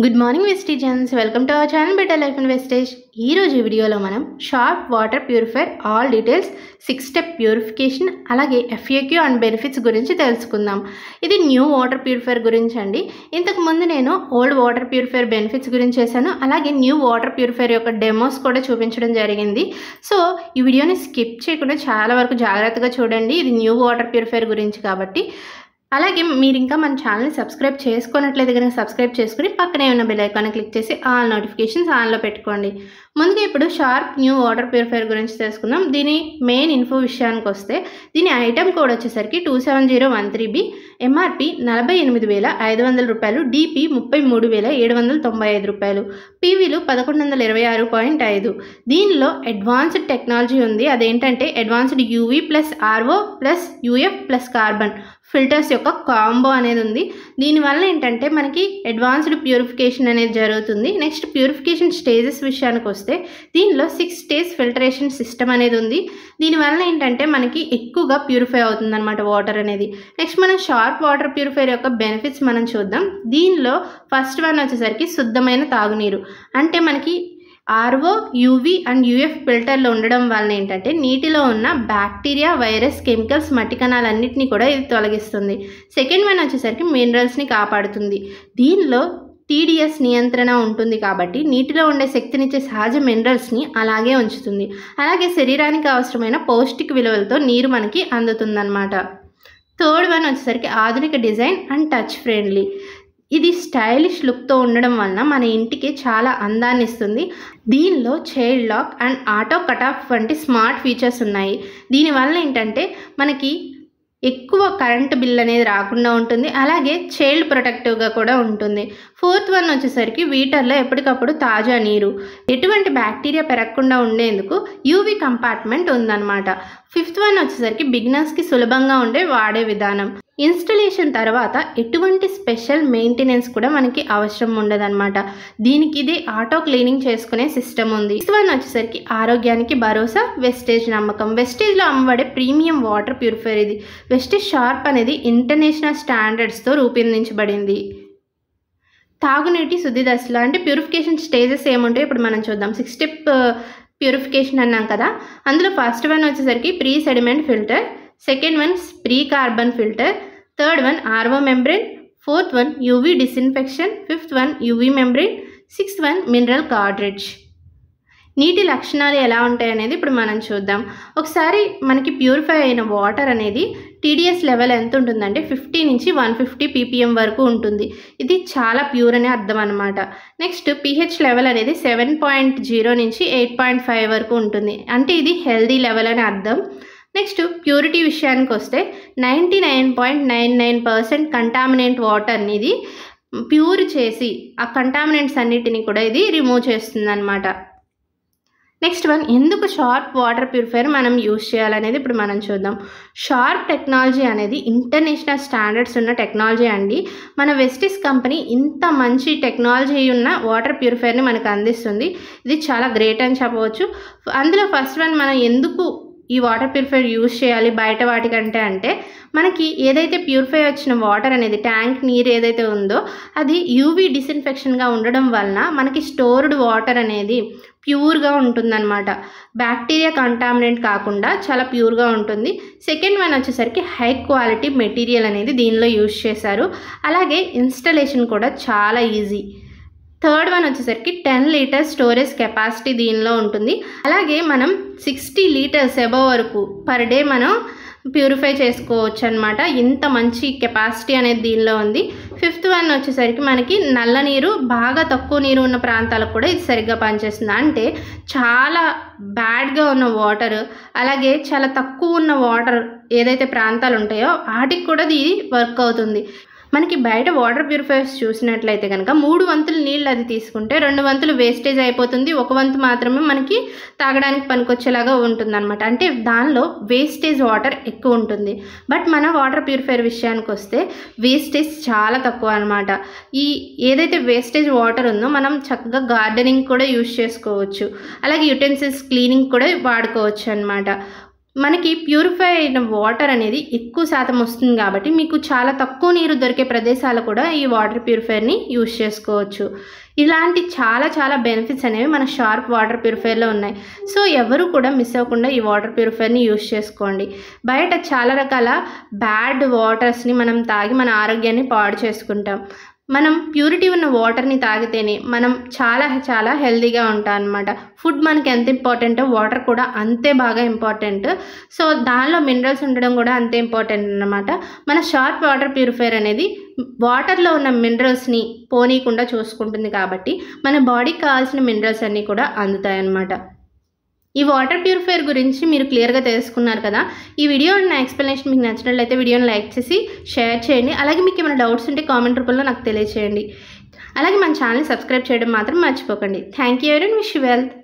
Good morning vestigians, welcome to our channel better life and vestige. ఈరోజు వీడియోలో మనం Sharp water purifier all details 6 step purification అలాగే FAQ and benefits గురించి తెలుసుకుందాం. ఇది న్యూ వాటర్ ప్యూరిఫైయర్ గురించి అండి. ఇంతకుముందు నేను ఓల్డ్ వాటర్ ప్యూరిఫైయర్ బెనిఫిట్స్ గురించి చేశాను, అలాగే న్యూ వాటర్ ప్యూరిఫైయర్ యొక్క డెమోస్ కూడా చూపించడం జరిగింది. సో ఈ వీడియోని స్కిప్ చేయకుండా చాలా వరకు జాగ్రత్తగా చూడండి. ఇది న్యూ వాటర్ ప్యూరిఫైయర్ గురించి కాబట్టి. అలాగే మీరు ఇంకా మన ఛానల్ని సబ్స్క్రైబ్ చేసుకున్నట్లయితే కనుక సబ్స్క్రైబ్ చేసుకుని పక్కనే ఉన్న బెల్ ఐకాన్ క్లిక్ చేసి ఆల్ నోటిఫికేషన్స్ ఆన్లో పెట్టుకోండి. ముందుగా ఇప్పుడు షార్ప్ న్యూ వాటర్ ప్యూరిఫైయర్ గురించి తెలుసుకుందాం. దీని మెయిన్ ఇన్ఫో విషయానికి వస్తే దీని ఐటమ్ కోడ్ వచ్చేసరికి 27013B, MRP 48,500 రూపాయలు, DP 33,795 రూపాయలు, PVలు 1126.5. దీనిలో అడ్వాన్స్డ్ టెక్నాలజీ ఉంది. అదేంటంటే advanced UV plus RO plus UF plus carbon filters యొక్క కాంబో అనేది ఉంది. దీనివల్ల ఏంటంటే మనకి అడ్వాన్స్డ్ ప్యూరిఫికేషన్ అనేది జరుగుతుంది. నెక్స్ట్ ప్యూరిఫికేషన్ స్టేజెస్ విషయానికి వస్తే దీనిలో 6 స్టేజ్ ఫిల్టరేషన్ సిస్టమ్ అనేది ఉంది. దీనివల్ల ఏంటంటే మనకి ఎక్కువగా ప్యూరిఫై అవుతుంది అనమాట వాటర్ అనేది. నెక్స్ట్ మనం షార్ప్ వాటర్ ప్యూరిఫైయర్ యొక్క బెనిఫిట్స్ మనం చూద్దాం. దీనిలో ఫస్ట్ వన్ వచ్చేసరికి శుద్ధమైన తాగునీరు. అంటే మనకి RO, UV అండ్ UF ఫిల్టర్లో ఉండడం వల్ల ఏంటంటే నీటిలో ఉన్న బ్యాక్టీరియా, వైరస్, కెమికల్స్, మట్టి కణాలన్నింటినీ కూడా ఇది తొలగిస్తుంది. సెకండ్ వన్ వచ్చేసరికి మినరల్స్ని కాపాడుతుంది. దీనిలో TDS నియంత్రణ ఉంటుంది కాబట్టి నీటిలో ఉండే శక్తినిచ్చే సహజ మినరల్స్ని అలాగే ఉంచుతుంది. అలాగే శరీరానికి అవసరమైన పౌష్టిక విలువలతో నీరు మనకి అందుతుందన్నమాట. థర్డ్ వన్ వచ్చేసరికి ఆధునిక డిజైన్ అండ్ టచ్ ఫ్రెండ్లీ. ఇది స్టైలిష్ లుక్తో ఉండడం వలన మన ఇంటికి చాలా అందాన్ని ఇస్తుంది. దీనిలో child lock and auto cut off వంటి స్మార్ట్ ఫీచర్స్ ఉన్నాయి. దీనివల్ల ఏంటంటే మనకి ఎక్కువ కరెంటు బిల్ అనేది రాకుండా ఉంటుంది. అలాగే చైల్డ్ ప్రొటెక్టివ్గా కూడా ఉంటుంది. ఫోర్త్ వన్ వచ్చేసరికి వీటర్లో ఎప్పటికప్పుడు తాజా నీరు, ఎటువంటి బ్యాక్టీరియా పెరగకుండా ఉండేందుకు UV కంపార్ట్మెంట్ ఉందన్నమాట. ఫిఫ్త్ వన్ వచ్చేసరికి బిగినర్స్కి సులభంగా ఉండే వాడే విధానం. ఇన్స్టలేషన్ తర్వాత ఎటువంటి స్పెషల్ మెయింటెనెన్స్ కూడా మనకి అవసరం ఉండదన్నమాట. దీనికి ఇది ఆటో క్లీనింగ్ చేసుకునే సిస్టమ్ ఉంది. సిక్స్త్ వన్ వచ్చేసరికి ఆరోగ్యానికి భరోసా, వెస్టేజ్ నమ్మకం. వెస్టేజ్లో అమ్మబడే ప్రీమియం వాటర్ ప్యూరిఫైయర్ ఇది. వెస్టేజ్ షార్ప్ అనేది ఇంటర్నేషనల్ స్టాండర్డ్స్తో రూపొందించబడింది. తాగునీటి శుద్ధి దశలో అంటే ప్యూరిఫికేషన్ స్టేజెస్ ఏముంటాయో ఇప్పుడు మనం చూద్దాం. 6 స్టెప్ ప్యూరిఫికేషన్ అన్నాం కదా, అందులో ఫస్ట్ వన్ వచ్చేసరికి pre sediment filter, second one pre carbon filter, third one RO membrane, fourth one UV disinfection, fifth one UV membrane, sixth one mineral cartridge. నీటి లక్షణాలు ఎలా ఉంటాయి అనేది ఇప్పుడు మనం చూద్దాం. ఒకసారి మనకి ప్యూరిఫై అయిన వాటర్ అనేది TDS లెవెల్ ఎంత ఉంటుందంటే 50 నుంచి 150 ppm వరకు ఉంటుంది. ఇది చాలా ప్యూర్ అనే అర్థం అనమాట. నెక్స్ట్ pH లెవెల్ అనేది 7.0 నుంచి 8.5 వరకు ఉంటుంది. అంటే ఇది హెల్దీ లెవెల్ అని అర్థం. నెక్స్ట్ ప్యూరిటీ విషయానికి వస్తే 99.99% కంటామినెంట్ వాటర్ని ఇది ప్యూర్ చేసి ఆ కంటామినెంట్స్ అన్నిటిని కూడా ఇది రిమూవ్ చేస్తుంది అనమాట. నెక్స్ట్ వన్, ఎందుకు షార్ప్ వాటర్ ప్యూరిఫైయర్ మనం యూజ్ చేయాలనేది ఇప్పుడు మనం చూద్దాం. షార్ప్ టెక్నాలజీ అనేది ఇంటర్నేషనల్ స్టాండర్డ్స్ ఉన్న టెక్నాలజీ అండి. మన వెస్టిస్ కంపెనీ ఇంత మంచి టెక్నాలజీ ఉన్న వాటర్ ప్యూరిఫైయర్ని మనకు అందిస్తుంది. ఇది చాలా గ్రేట్ అని చెప్పవచ్చు. అందులో ఫస్ట్ వన్, మనం ఎందుకు ఈ వాటర్ ప్యూరిఫైయర్ యూజ్ చేయాలి బయట వాటికంటే అంటే మనకి ఏదైతే ప్యూరిఫై వచ్చిన వాటర్ అనేది ట్యాంక్ నీరు ఏదైతే ఉందో అది UV డిస్ఇన్ఫెక్షన్గా ఉండడం వలన మనకి స్టోర్డ్ వాటర్ అనేది ప్యూర్గా ఉంటుందన్నమాట. బ్యాక్టీరియా కంటామినెంట్ కాకుండా చాలా ప్యూర్గా ఉంటుంది. సెకండ్ వన్ వచ్చేసరికి హై క్వాలిటీ మెటీరియల్ అనేది దీనిలో యూజ్ చేశారు. అలాగే ఇన్స్టలేషన్ కూడా చాలా ఈజీ. థర్డ్ వన్ వచ్చేసరికి 10 లీటర్స్ స్టోరేజ్ కెపాసిటీ దీనిలో ఉంటుంది. అలాగే మనం 60 లీటర్స్ అబవ్ వరకు పర్ డే మనం ప్యూరిఫై చేసుకోవచ్చు అనమాట. ఇంత మంచి కెపాసిటీ అనేది దీనిలో ఉంది. ఫిఫ్త్ వన్ వచ్చేసరికి మనకి నల్ల నీరు, బాగా తక్కువ నీరు ఉన్న ప్రాంతాలకు కూడా ఇది సరిగ్గా పనిచేస్తుంది. అంటే చాలా బ్యాడ్గా ఉన్న వాటర్, అలాగే చాలా తక్కువ ఉన్న వాటర్ ఏదైతే ప్రాంతాలు ఉంటాయో వాటికి కూడా ఇది వర్క్ అవుతుంది. మనకి బయట వాటర్ ప్యూరిఫైయర్స్ చూసినట్లయితే కనుక 3 వంతులు నీళ్ళు అది తీసుకుంటే 2 వంతులు వేస్టేజ్ అయిపోతుంది. 1 వంతు మాత్రమే మనకి తాగడానికి పనికొచ్చేలాగా ఉంటుంది అనమాట. అంటే దానిలో వేస్టేజ్ వాటర్ ఎక్కువ ఉంటుంది. బట్ మన వాటర్ ప్యూరిఫైయర్ విషయానికి వస్తే వేస్టేజ్ చాలా తక్కువ అనమాట. ఈ ఏదైతే వేస్టేజ్ వాటర్ ఉందో మనం చక్కగా గార్డెనింగ్ కూడా యూజ్ చేసుకోవచ్చు. అలాగే యుటెన్సిల్స్ క్లీనింగ్ కూడా వాడుకోవచ్చు అనమాట. మనకి ప్యూరిఫై అయిన వాటర్ అనేది ఎక్కువ శాతం వస్తుంది కాబట్టి మీకు చాలా తక్కువ నీరు దొరికే ప్రదేశాలు కూడా ఈ వాటర్ ప్యూరిఫైయర్ని యూజ్ చేసుకోవచ్చు. ఇలాంటి చాలా బెనిఫిట్స్ అనేవి మన షార్ప్ వాటర్ ప్యూరిఫైయర్లో ఉన్నాయి. సో ఎవరు కూడా మిస్ అవ్వకుండా ఈ వాటర్ ప్యూరిఫైయర్ని యూజ్ చేసుకోండి. బయట చాలా రకాల బ్యాడ్ వాటర్స్ని మనం తాగి మన ఆరోగ్యాన్ని పాడు చేసుకుంటాం. మనం ప్యూరిటీ ఉన్న వాటర్ని తాగితేనే మనం చాలా హెల్తీగా ఉంటాం అన్నమాట. ఫుడ్ మనకి ఎంత ఇంపార్టెంటో వాటర్ కూడా అంతే బాగా ఇంపార్టెంట్. సో దానిలో మినరల్స్ ఉండడం కూడా అంతే ఇంపార్టెంట్ అన్నమాట. మన షార్ప్ వాటర్ ప్యూరిఫైయర్ అనేది వాటర్లో ఉన్న మినరల్స్ని పోనీయకుండా చూసుకుంటుంది కాబట్టి మన బాడీకి కావాల్సిన మినరల్స్ అన్నీ కూడా అందుతాయి అన్నమాట. ఈ వాటర్ ప్యూరిఫైయర్ గురించి మీరు క్లియర్గా తెలుసుకున్నారు కదా. ఈ వీడియో నా ఎక్స్ప్లెనేషన్ మీకు నచ్చినట్లయితే వీడియోని లైక్ చేసి షేర్ చేయండి. అలాగే మీకు ఏమైనా డౌట్స్ ఉంటే కామెంట్ రూపంలో నాకు తెలియచేయండి. అలాగే మన ఛానల్ని సబ్స్క్రైబ్ చేయడం మాత్రం మర్చిపోకండి. Thank you everyone. Wish you wealth.